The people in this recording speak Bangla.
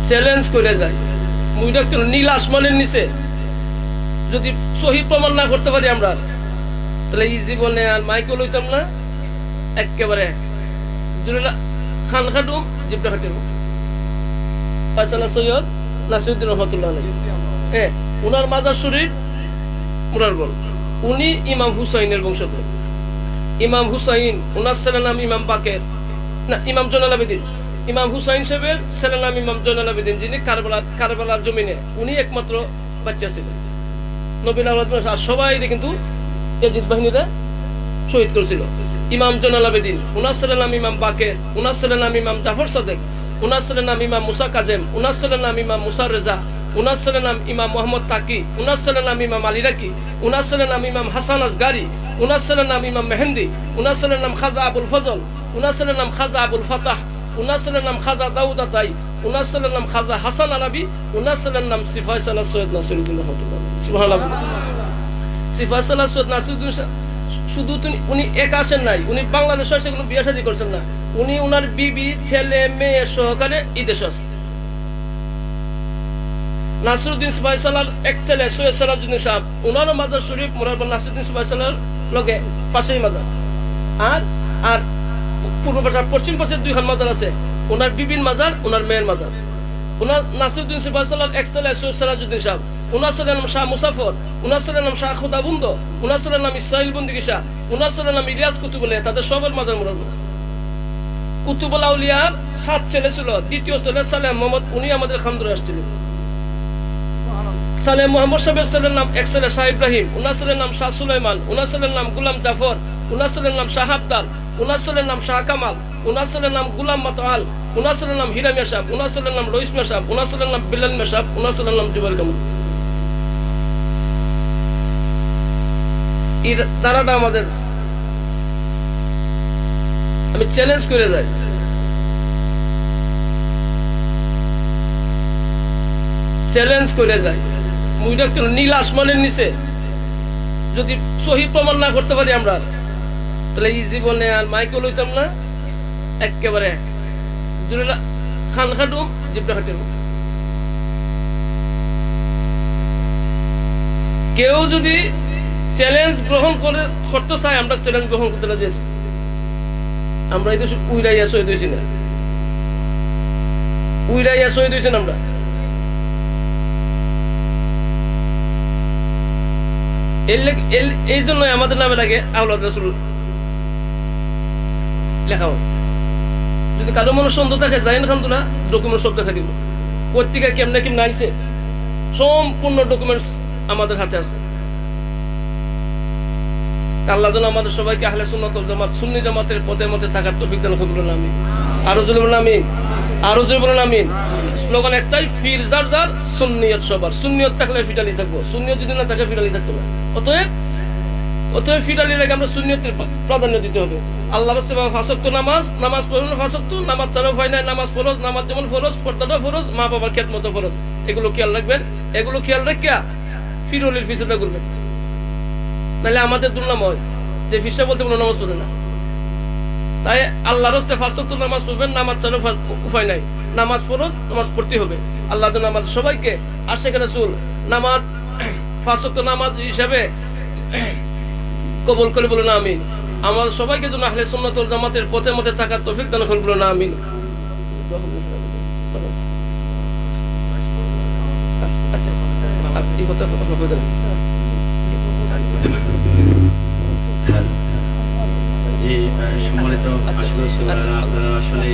চ্যালেঞ্জ করে যায়, মুইটা কেন নীল আসমানের নিচে যদি সহি প্রমাণ না করতে পারি আমরা, তাহলে এই জীবনে আর মাইকেল লইতাম না। একেবারে খান খাটুম জিবটা খাটিম। ফয়সালা সৈয়দ নাসিরউদ্দিন রহমাতুল্লাহ আলাইহি, উনার মাজার শরীফ মুরারগঞ্জ। উনি ইমাম হুসাইনের বংশধর। ইমাম হুসাইন, উনার ছেলের নাম ইমাম বাকের, না ইমাম জয়নুল আবেদিন। ইমাম হুসাইন সাহেবের ছেলের নাম ইমাম জয়নুল আবেদিন, যিনি কারবালার জমিনে উনি একমাত্র বাচ্চা ছিলেন। নবীর আওলাদ আর সবাই কিন্তু ইয়াজিদ বাহিনীরা শহীদ করেছিল। ইমাম জয়নুল আবেদিন, উনার ছেলের নাম ইমাম বাকের, উনার ছেলের নাম ইমাম জাফর সাদেক, উনার ছেলের নাম ইমাম মুসা কাজেম, উনার ছেলের নাম ইমাম মুসা রেজা, উনার ছেলের নাম ইমাম মোহাম্মদ তাকি, উনার ছেলের নাম ইমাম আলী রাকি, উনার ছেলের নাম ইমাম হাসান আসগারি, উনার ছেলের নাম ইমাম মেহেন্দি, উনার ছেলের নাম খাজা আবুল ফজল, উনার ছেলের নাম খাজা আবুল ফাতাহ, উনার ছেলের নাম খাজা দাউদ আতাই, উনার ছেলের নাম খাজা হাসান আলাবি, উনার ছেলের নাম সিফায়সালা সৈয়দ নাসিরউদ্দিন রহমাতুল্লাহ। সুবহানাল্লাহ। সিফায়সালা সৈয়দ নাসিরউদ্দিন শুধু উনি একা আসেন নাই, উনি বাংলাদেশে এসে কোনো বিয়ে শাদী করছেন না। উনি উনার বিবি ছেলে মেয়ে সহকারে এই দেশে আসেন। নাসিরউদ্দিন সিফায়সালার এক ছেলে সৈয়দ সালাউদ্দিন সাহেব, উনারও মাজার শরীফ মুরারগঞ্জ নাসিরউদ্দিন সিফায়সালার লগে পাশেই মাজার। আর আর পূর্ব পাশে পশ্চিম পাশে দুইখান মাজার আছে, ওনার বিবির মাজার, ওনার মেয়ের মাজার। ওনার নাসিরউদ্দিন সিফায়সালার এক ছেলে সৈয়দ সালাউদ্দিন সাহেব, উনার ছেলের নাম শাহ মুসাফর, উনার ছেলের নাম শাহ খুদাবুন্দ, উনার ছেলের নাম ইসরাইল বন্দিগি শাহ, উনার ছেলের নাম ইলিয়াস কুতুবুল্লাহ। তাদের সবার মাজার মুরারগঞ্জ। কুতুবুল আউলিয়ার 7 ছেলে ছিল, দ্বিতীয় ছেলে সালেহ মোহাম্মদ, উনি আমাদের খানদরে আসছিলেন। সালেহ মোহাম্মদ সাহেবের ছেলের নাম এক ছেলে শাহ ইব্রাহিম, উনার ছেলের নাম শাহ সুলাইমান, উনার ছেলের নাম গুলাম জাফর, উনার ছেলের নাম শাহ আবদাল, উনার ছেলের নাম শাহ কামাল, উনার ছেলের নাম গুলাম মাতআল, উনার ছেলের নাম হীরা মিয়া সাহেব, উনার ছেলের নাম রইস মিয়া সাহেব, উনার ছেলের নাম বিলাল মিয়া সাহেব, উনার ছেলের নাম জুবাইর কামাল। তারা আমাদের, আমি চ্যালেঞ্জ করে যাই, চ্যালেঞ্জ করে যাই, মুইটা কেন নীল আসমানের নিচে যদি সহি প্রমাণ না করতে পারি আমরা, তাহলে এই জীবনে আর মাইকেল লইতাম না। একেবারে খান খাটুম জিবটা খাটিম। কেউ যদি চ্যালেঞ্জ গ্রহণ করতে চায়, আমরা চ্যালেঞ্জ গ্রহণ করতে রাজি আছি। আমরা এই দেশে উইরাইয়া শহীদ হয়েছি না, উইরাইয়া শহীদ হয়েছেন আমরা। এই জন্য আমাদের নামের আগে আওলাদ রাসূল লেখা হয়। যদি কারো মনে সন্দেহ থাকে, জাইন খানতুনা ডকুমেন্ট সব দেখা দিব, পত্রিকা কেমনে কেমনে আইছে, সম্পূর্ণ ডকুমেন্টস আমাদের হাতে আছে। আল্লাহ যেন আমাদের সবাইকে আহলে সুন্নাত ওয়াল জামাত, সুন্নি জামাতের পথের মধ্যে থাকার তৌফিক দান করুন। আমিন। আরো জোরে বলুন আমিন, আরো জোরে বলুন আমিন। স্লোগান একটাই, ফির যার যার, সুন্নিয়ত সবার। সুন্নিয়ত থাকলে ফিটালি থাকবো, সুন্নিয়ত যদি না থাকে ফিটালি থাকতো না। অতএব ফিটালি লাগে আমরা সুন্নিয়তের প্রাধান্য দিতে হবে। আল্লাহ রাসূল 5 ওয়াক্ত নামাজ পড়ুন, 5 ওয়াক্ত নামাজ ছাড়াও হয় না, নামাজ ফরজ, নামাজ যেমন ফরজ, পর্দাটা ফরজ, মা বাবার খেদমত ফরজ। এগুলো খেয়াল রাখবেন, এগুলো খেয়াল রাখিয়া ফিরুলের ফিসটা করবেন। নাহলে আমাদের দুর্নাম হয় যে ফিসা বলতে কোনো নামাজ পড়ে না। তাই আল্লাহর রাস্তায় 5 ওয়াক্ত নামাজ পড়বেন, নামাজ ছাড়াও উপায় নাই, নামাজ ফরজ, নামাজ পড়তে হবে। আল্লাহ যেন আমাদের সবাইকে আশিক রাসূল নামাজ 5 ওয়াক্ত নামাজ হিসাবে কবুল করে বলুন আমিন। আমাদের সবাইকে যেন আহলে সুন্নাত ওয়াল জামাতের পথের মধ্যে থাকার তৌফিক দান করুন, বলুন আমিন। জি, সম্মানিত আপনারা আসলে